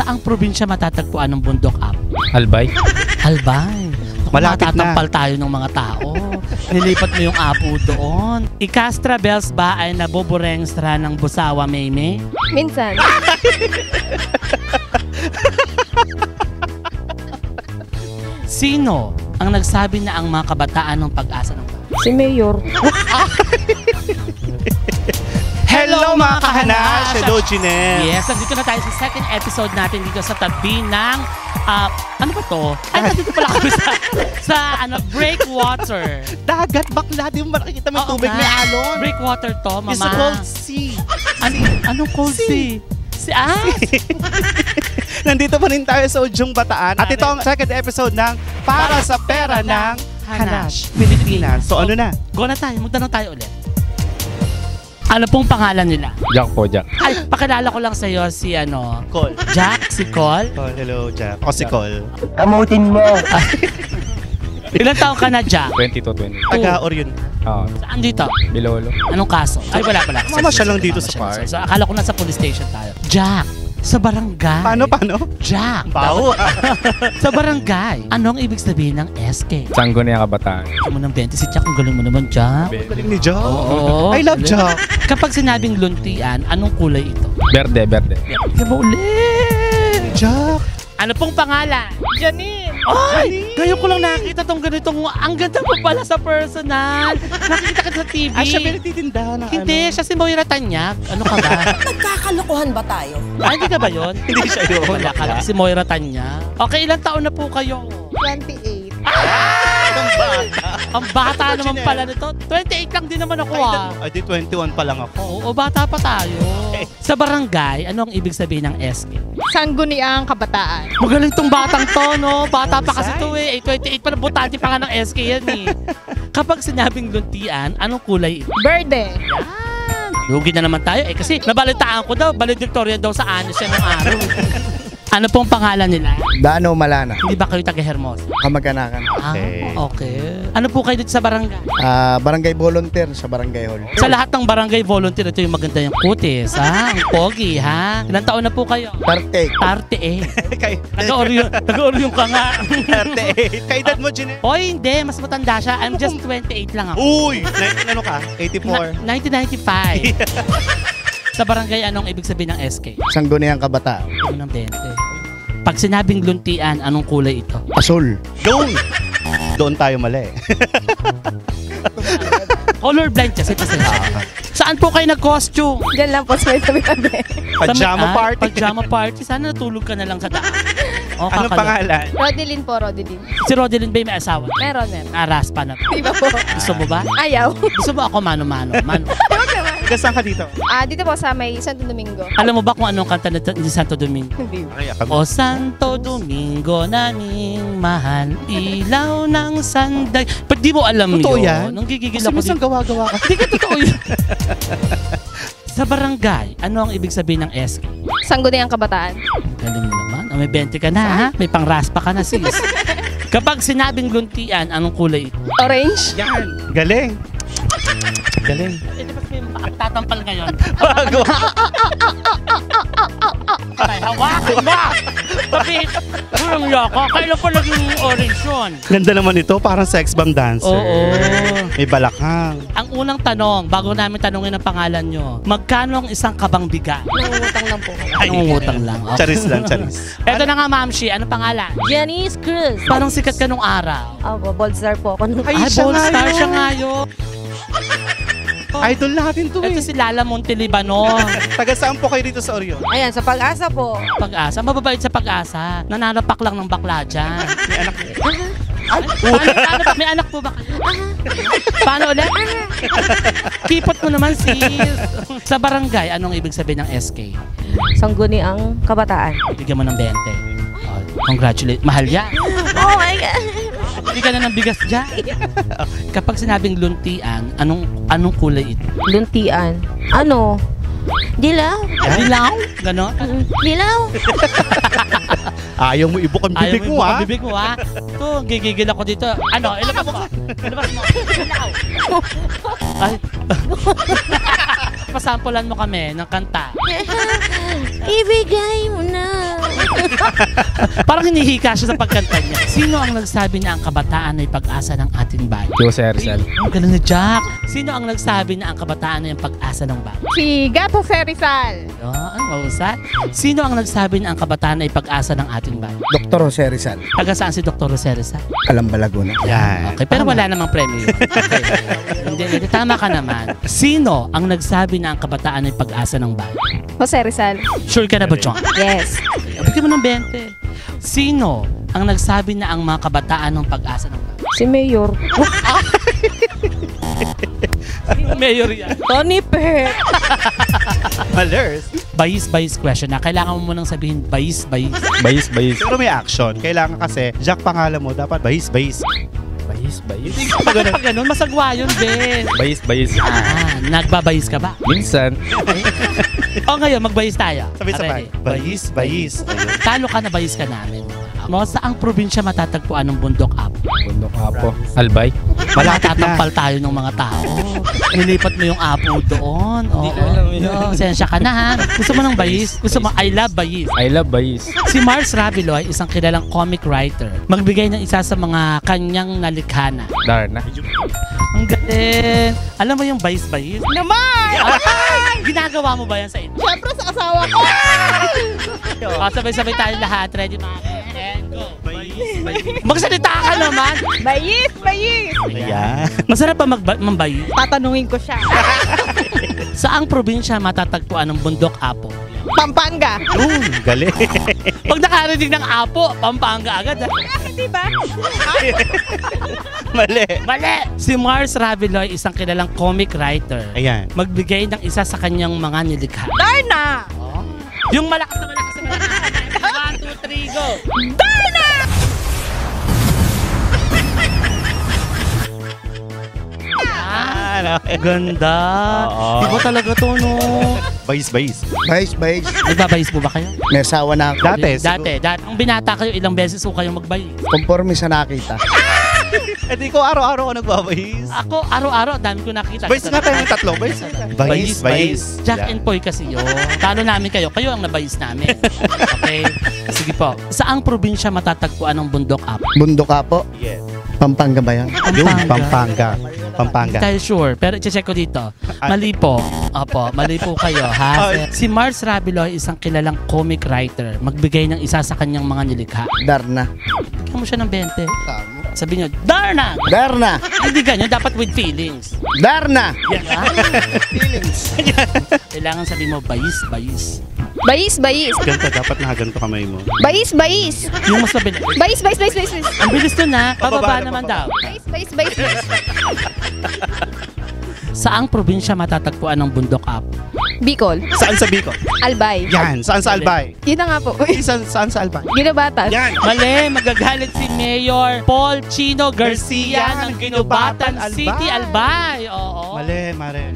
Saang probinsya matatagpuan ng bundok up? Albay. Albay. Malapit na. Matatampal tayo ng mga tao. Nilipat mo yung apo doon. Ikastra Bells ba ay naboborengstra ng Busawa Meme? Minsan. Sino ang nagsabi na ang mga kabataan ng pag-asa ng bansa? Si Mayor. Hello mga kahanash! Hello, Jinel! Yes, nandito na tayo sa second episode natin dito sa tabi ng ano ba to? Ay, nandito pala kami sa breakwater. Dagat, bakla. Di mo makikita may Oo tubig, nga. may alon. Breakwater to, mama. It's a cold sea. Anong cold sea? Nandito pa rin tayo sa Udyong Bataan. At ito ang second episode ng Para sa Pera ng Hanash, Pilipinas. So ano na? Go na tayo, magtanong tayo ulit. Ano pong pangalan nila? Jack po, Jack. Ay, pakilala ko lang sa'yo si Col. Jack, si Col. Col, hello, Jack. Ako si Col. Kamutin mo! Ilang taon ka na, Jack? 22, 20. Taga Orion. Oo. Saan dito? Bilolo. Anong kaso? Ay, wala. Mama siya lang dito sa Mama siya. park. So, akala ko nasa police station tayo. Jack, sa barangay. Paano? Jack. Pao. Sa barangay. Anong ibig sabihin ng SK? Sanggo na yung kabataan. Gusto mo ng 20 si Jack. Ang galing mo naman, Jack. Galing ni Jack. Oo. I love Jack. Kapag sinabing luntian, anong kulay ito? Berde. Sige mo ulit. Jack. Ano pong pangalan? Janine. Ay! Ngayon ko lang nakita tong ganitong, ang ganda mo pala sa personal. Nakita ka sa TV. Ay, siya pinagtitinda ng Hindi, siya si Moira Tanyag. Ano ka ba? Nagkakalokohan ba tayo? Ay, hindi ka ba yun? Hindi siya yun. Wala ka lang. Si Moira Tanyag. Okay, ilang taon na po kayo? 28. Ang bata naman pala nito. 28 lang din naman ako Ay, di 21 pa lang ako. Oo, bata pa tayo. Sa barangay, ano ang ibig sabihin ng SK? Sangguniang kabataan. Magaling tong batang to, no? Bata pa kasi to eh. 28 pa na, butante pa nga ng SK yan eh. Kapag sinabing luntian, anong kulay ito? Verde. Yan. Lugi na naman tayo eh. Kasi nabalitaan ko daw, valedictorian daw sa anos yan ng araw. Ano pong pangalan nila? Dano Malana, Hindi ba kayo taga-Hermosa? kamag-anakan. Okay. Ano po kayo dito sa barangay? Barangay volunteer sa Barangay Hall. Sa lahat ng barangay volunteer, ito yung maganda yung kutis, ha? Ang pogi, ha? Ilang taon na po kayo? Parte. Tarte eh. Kay Taga-Orion ka nga. 38. Kay edad mo, Jinel? Oy, hindi. Mas matanda siya. I'm just 28 lang ako. Uy! Ano ka? 84. 1995. Sa barangay, anong ibig sabihin ng SK? Sangguniang kabataan. Ano ng 20? Pag sinabing luntian, anong kulay ito? Asul. Doon tayo mali. Colorblind kasi sila. Saan po kayo nag-costume? Diyan lang po sa may tabi-tabi. Pajama party. Pajama party. Sana natulog ka na lang sa daan. O, Anong kakalo. pangalan? Rodeline po, Rodeline. Si Rodeline ba yung may asawa? Meron. Aras pa na. Di ba po? Gusto mo ba? Ayaw. Gusto mo ako mano-mano? Mano. Huwag naman. Saan ka dito? Dito po sa may Santo Domingo. Alam mo ba kung anong kanta ni Santo Domingo? Hindi. Ay, O Santo Domingo naming mahal, ilaw ng sanday. Ba't di mo alam Totoo yun? yan? Nung gigigil Kasi ako minsan dito. gawa-gawa ka. Hindi ka totoo yun. Sa barangay, ano ang ibig sabihin ng SK? Sangguniang kabataan. Galing mo naman. O, may 20 ka na, ha? May pangraspa ka na, sis. Kapag sinabing luntian, anong kulay ito? Orange. Yan. Galing. Galing. Eh, di ba may tatampal ngayon? Bago. Ay, hawakan mo! Sabi, walang yako. Kailan pa naging orange yun? Ganda naman ito. Parang sex bomb dancer. Oo. May balakhang. Ang unang tanong, bago namin tanongin ang pangalan nyo, magkano ang isang kabang biga? Nangungutang lang po. Nangungutang lang. Okay. Charis lang, charis. Eto na nga, Ma'am Shi. Ano pangalan? Janice Cruz. Parang sikat ka nung araw. Opo, bold star po ako nung... Ay, siya Bold nga Star yun. siya nga yun. Idol natin to Ito eh. si Lala Montelibano. Taga saan po kayo dito sa Orion? Ayan, sa pag-asa po. Pag-asa. Mababait sa pag-asa. Nananapak lang ng bakla dyan. May anak mo. Paano ba? May anak po ba kayo? Paano ulit? Kipot mo naman, sis. Sa barangay, anong ibig sabihin ng SK? Sangguniang kabataan. Bigyan mo ng 20. Oh, congratulate. Mahal yan. Oh my God. Hindi ka na ng bigas dyan. Kapag sinabing luntian, anong kulay ito? Luntian. Ano? Dilaw. Dilaw? Ganon? Dilaw. Ayaw mo ibuk ang bibig mo, ha? Bibig mo, ha? Ito, gigigil ako dito. Ano? Ilabas mo. Ilabas mo. Dilaw. Ay. Pasampulan mo kami ng kanta. Ibigay mo na. Parang hinihika siya sa pagkanta niya. Sino ang nagsabi na ang kabataan ay pag-asa ng ating bayan? Jose Rizal. Ang galing ni Jack. Sino ang nagsabi na ang kabataan ay ang pag-asa ng bayan? Si Gato Rizal. Ang mahusay. Sino ang nagsabi na ang kabataan ay pag-asa ng ating bayan? Dr. Jose Rizal. Taga saan si Dr. Jose Rizal? Calamba, Laguna. Yan. Okay, pero wala namang premyo yun. Okay. Hindi, tama ka naman. Sino ang nagsabi na ang kabataan ay pag-asa ng bayan? Jose Rizal. Sure ka na ba, Chong? Yes. Bigyan mo ng 20. Sino ang nagsabi na ang mga kabataan ng pag-asa ng bayan? Si Mayor. Mayor yan. Tony Pet. Malers. Bayis question na. Kailangan mo munang sabihin bayis. Bayis. Pero may action. Kailangan kasi, Jack pangalan mo, dapat bayis. Bayis. Pag ganun, masagwa yun, Ben. Bayis. Nagbabayis ka ba? Minsan. O ngayon, magbayis tayo. Sabay-sabay. Ready? Bayis. Ayun. Talo ka na bayis ka namin. Mo, saang probinsya matatagpuan ng bundok apo? Bundok Apo. Albay. Matatampal tayo ng mga tao. Nilipat mo yung apo doon. Oo. ko alam yun. Sensya ka na ha. Gusto mo ng bayis? Gusto mo, I love bayis. I love Bayis. Si Mars Rabiloy, isang kilalang comic writer. Magbigay ng isa sa mga kanyang nalikha na. Darna. Ang galing. Alam mo yung bayis-bayis? Naman! Ginagawa mo ba yan sa inyo? Siyempre sa asawa ko. Sabay-sabay tayo lahat. Ready, mga and go. Bayis. Magsalita ka naman. Bayis. Ayan. Masarap ba mambayis? Tatanungin ko siya. Saang probinsya matatagpuan ng bundok apo? Pampanga. Galing. Pag nakarinig ng apo, Pampanga agad. Di ba? Mali. Mali! Si Mars Rabiloy, isang kilalang comic writer. Ayan. Magbigay ng isa sa kanyang mga nilikha. Darna. Yung malakas na malakas na malakas. 1, 2, 3, go! Ganda. Oo. Iba talaga to, no? Bayis. Bayis. Nagbabayis po ba kayo? May asawa na ako. Dati. Ang binata kayo, ilang beses po kayong magbayis? Conforme sa nakita. Hindi ko araw-araw ako nagbabayis. Ako, araw-araw, dami ko nakita. Bayis nga tayo ng tatlo. Bayis. Jack and Poy kasi yun. Talo namin kayo. Kayo ang nabayis namin. Okay? Sige po. Saang probinsya matatagpuan ng bundok apo? Bundok Apo. Yes. Pampanga ba yan? Yung Pampanga. Hindi tayo sure, pero i-check ko dito. Mali po. Opo, mali po kayo, ha? Si Mars Rabiloy, isang kilalang comic writer. Magbigay ng isa sa kanyang mga nilikha. Darna. Bigyan mo siya ng 20. Sabi niyo, Darna! Darna. Hindi ganyan, dapat with feelings. Darna. Feelings. Kailangan sabi mo, bayis. Bayis. Ganito, dapat nakaganto kamay mo. Bayis. Yung mas mabilis. Bayis. Ang bilis to na, pababa Pababa naman na, daw. Bayis. Saang probinsya matatagpuan ng bundok apo? Bicol. Saan sa Bicol? Albay. Yan. Saan sa Albay? Yun na nga po. Saan sa Albay? Ginabatan. Yan. Mali, magagalit si Mayor Paul Chino Garcia ng Ginubatan City, Albay. Oo. Mali. Mare.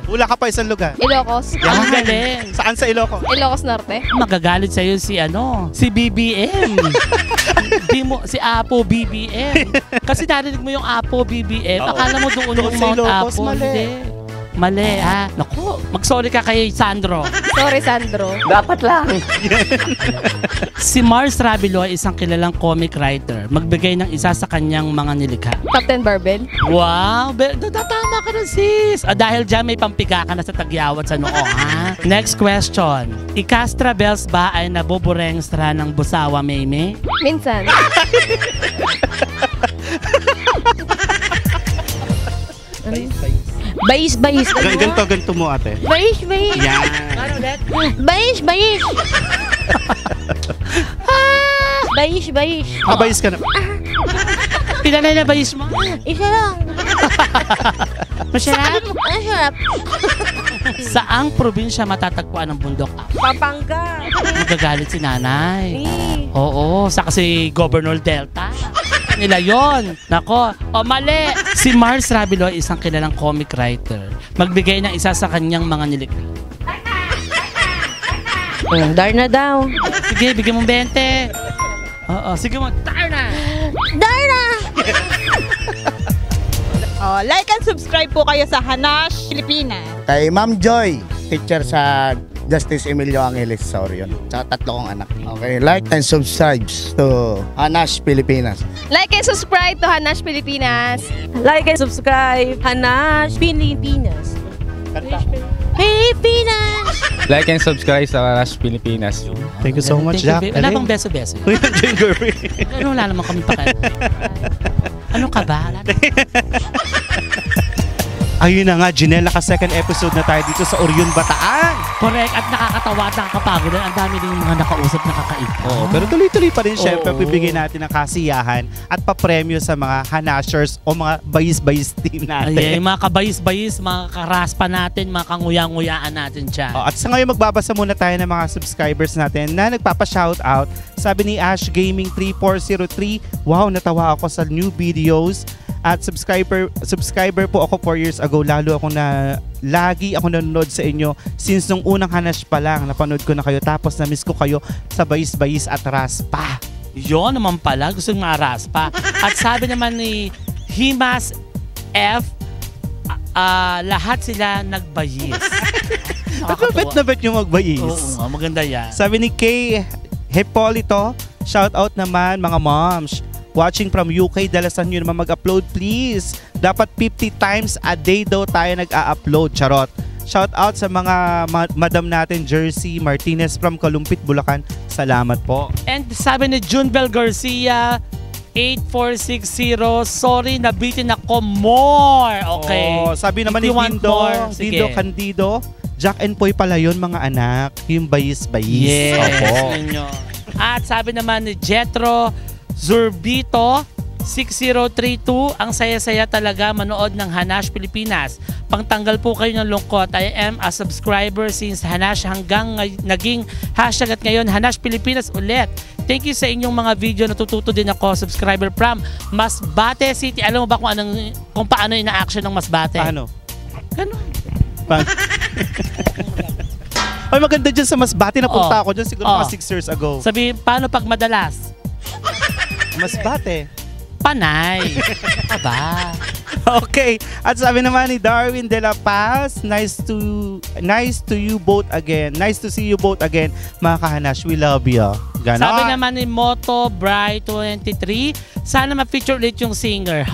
Hula ka pa isang lugar. Ilocos. Ang galing. Saan sa Ilocos? Ilocos Norte. Magagalit sa'yo si BBM. Si Apo BBM. Kasi narinig mo yung Apo BBM. Oo. Akala mo doon yung Sa Mount Ilocos, Apo. mali. Hindi. Mali, ha? Naku, mag-sorry ka kay Sandro. Sorry, Sandro. Si Mars Rabiloy, isang kilalang comic writer. Magbigay ng isa sa kanyang mga nilikha. Captain Barbell. Wow! Tama ka na, sis! Dahil dyan may pampika ka na sa tagyawat sa noo, ha? Next question. Ikastra bells ba ay nabuburengstra ng busawa, Maymay? Minsan. Bayis. Ganto mo, ate. Bayis. Yan. Bayis. Bayis. Kabayis ka na. Ilan na nabayis mo? Isa lang. Masarap? Masarap. Saang probinsya matatagpuan ng bundok apo? Pampanga. Magagalit si nanay. Eh. Oo, sa kasi Governor Delta. Nila yon. Nako, mali. Si Mars Rabiloy, isang kilalang comic writer. Magbigay ng isa sa kanyang mga nilikha. Darna daw. Sige, bigyan mo 20. Oo, sige mo. Darna! Like and subscribe po kayo sa Hanash Pilipinas. Kay Ma'am Joy, teacher sa Justice Emilio Angeles Saurion. Tsaka 3 kong anak. Okay, like and subscribe to Hanash Pilipinas. Like and subscribe to Hanash Pilipinas. Like and subscribe. Hanash Pilipinas. Pilipinas! Like and subscribe sa Hanash Pilipinas. Thank you so much, Thank you, Jack. babe. Wala bang beso-beso? Uy, nandiyan, girl. Ano, wala naman kami pa Ano ka ba? Wala Ayun na nga, Janelle, naka-second episode na tayo dito sa Orion, Bataan. Correct. At nakakatawa at nakakapagod. Ang dami din yung mga nakausap na kakaiba. Oo, pero tuloy-tuloy pa rin syempre, Oo. bibigyan natin ng kasiyahan at papremyo sa mga Hanashers o mga bayis-bayis team natin. Ay, mga kabayis-bayis, mga karaspa natin, mga kanguya-nguyaan natin dyan. At sa ngayon, magbabasa muna tayo ng mga subscribers natin na nagpapa-shoutout. Sabi ni Ash Gaming 3403, wow, natawa ako sa new videos. At subscriber po ako 4 years ago. Lalo ako lagi ako nanonood sa inyo since nung unang Hanash pa lang. Napanood ko na kayo tapos na-miss ko kayo sa bayis-bayis at raspa. Yun naman pala, gusto ng mga raspa. At sabi naman ni Himas F, lahat sila nagbayis. Bet na bet yung magbayis. Oo nga, maganda yan. Sabi ni Kay Hepolito, shout out naman mga moms. Watching from UK, dalasan nyo naman mag-upload please. Dapat 50 times a day daw tayo nag-a-upload. Charot. Shout out sa mga madam natin, Jersey Martinez from Kalumpit, Bulacan. Salamat po. And sabi ni Junbel Garcia, 8460, sorry, nabitin ako more. Okay. Oh, sabi naman If ni you want Dindo, more, sige. Dindo Candido, Jack and Poy pala yun mga anak. Yung bayis-bayis. Yes. Opo. Yun yun. At sabi naman ni Jetro Zurbito 6032, ang saya-saya talaga manood ng Hanash Pilipinas. Pangtanggal po kayo ng lungkot. I am a subscriber since Hanash hanggang naging hashtag at ngayon Hanash Pilipinas ulit. Thank you sa inyong mga video. Natututo din ako, subscriber from Masbate City. Alam mo ba kung paano ina-action ng Masbate? Paano? Ganun. Ay, maganda dyan sa Masbate. Napunta ako dyan siguro mga 6 years ago. Sabi, paano pag madalas? Masbate. Panay. Aba. Okay. At sabi naman ni Darwin De La Paz, nice to you both again. Nice to see you both again. Mga kahanash, we love you. Ganon. Sabi naman ni Moto Bry 23, sana ma-feature ulit yung singer.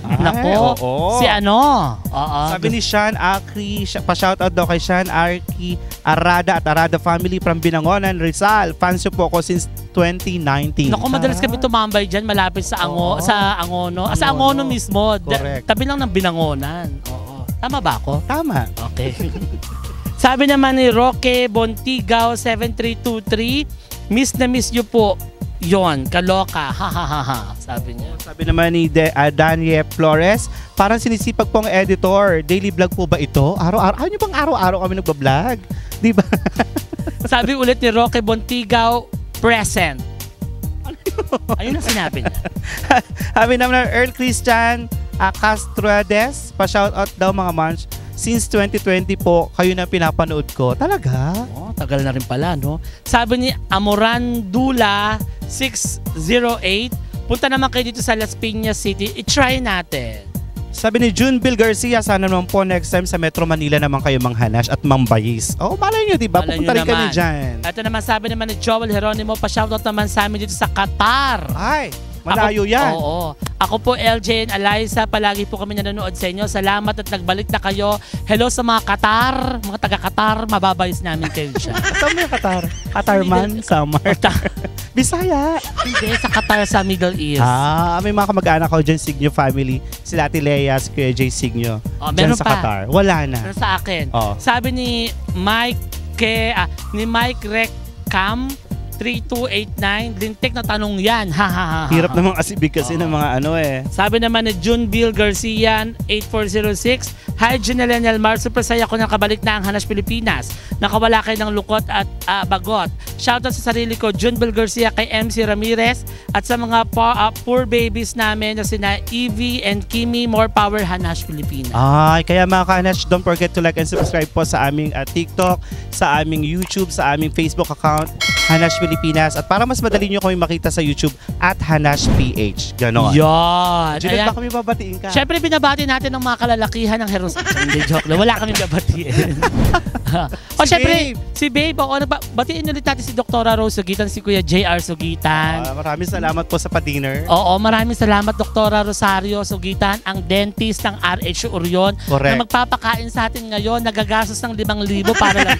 Nako. oo. Si ano? Oo. Sabi ni Sean Aki, pa-shoutout daw kay Sean Aki Arada at Arada family from Binangonan, Rizal. Fans po ako since 2019. Naku, madalas kami tumambay dyan malapit sa sa Angono. Sa Angono mismo. Correct. Tabi lang ng Binangonan. Oo. Tama ba ako? Tama. Okay. Sabi naman ni Roque Bontigaw 7323, miss na miss nyo po. Yon, kaloka. Ha ha ha ha. Sabi niya. Sabi naman ni Danie Flores, parang sinisipag pong editor. Daily vlog po ba ito? Araw-araw. Ano bang araw-araw kami nagbablog? Di ba? Sabi ulit ni Roque Bontigaw, present. Ayun ang sinabi niya. Sabi naman ng Earl Christian Castrades, pa-shoutout daw mga manch. Since 2020 po, kayo na pinapanood ko. Talaga? Oh, tagal na rin pala, no? Sabi ni Amorandula 608, punta naman kayo dito sa Las Piñas City. I-try natin. Sabi ni Junbil Garcia, sana naman po next time sa Metro Manila naman kayo manghanash at mangbayis. Oh, malay nyo, diba? Malay Pupunta nyo rin kami naman. dyan. Ito naman sabi naman ni Joel Geronimo, pa-shoutout naman sa amin dito sa Qatar. Ay, malayo yan. Oo. Ako po, LJ and Eliza, palagi po kami nanonood sa inyo. Salamat at nagbalik na kayo. Hello sa mga Qatar, mga taga-Qatar, mababayos namin kayo siya. Saan mo yung Qatar? Qatarman, Samar. Bisaya. Hindi, sa Qatar sa Middle East. May mga kamag-anak ko dyan, Signo family. Sila Ate Lea, si Kuya Jay Signo. Meron Dyan sa pa. Qatar. Wala na. Pero sa akin, Oo. sabi ni Mike Recam 3289, lintik na tanong yan. Ha ha ha. Hirap namang asibig kasi ng mga ano eh. Sabi naman ni Junbil Garcia 8406, hi Janelle and Elmar, super saya ko nakabalik na ang Hanash Pilipinas. Nakawala kayo ng lukot at bagot. Shoutout sa sarili ko, Junbil Garcia, kay MC Ramirez at sa mga poor babies namin na sina Evie and Kimi. More power Hanash Pilipinas. Kaya mga ka-Hanash, don't forget to like and subscribe po sa aming TikTok, sa aming YouTube, sa aming Facebook account, Hanash Pilipinas. At para mas madali nyo kami makita sa YouTube, at Hanash PH. Ganon. Yan. Juliet, Ayan. baka may babatiin ka. Siyempre, binabati natin ng mga kalalakihan ng Heros. Hindi, joke lang. Wala kaming babati. batiin. O syempre, si Babe, batiin ulit natin si Dr. Rose Sugitan, si Kuya JR Sugitan. Maraming salamat po sa pa-dinner. Oo, maraming salamat Dr. Rosario Sugitan, ang dentist ng RH Orion Correct. na magpapakain sa atin ngayon, nagagastos ng 5,000 para lang.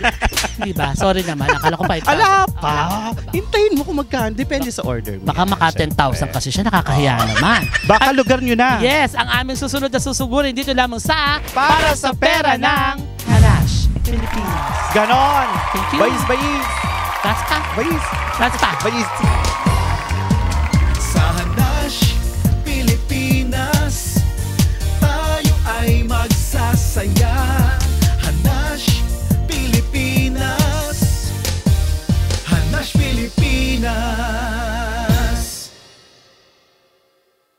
Di ba? Sorry naman, akala ko 5,000. Ala pa! Hintayin mo kung magkano. Depende sa order mo. Baka maka 10,000 kasi siya, nakakahiya naman. Baka lugar nyo na. Yes, ang aming susunod na susugurin dito lamang sa Para sa pera ng Hanash Pilipinas. Ganon. Thank you. Bayis. That's pa. Bayis. That's pa. Bayis.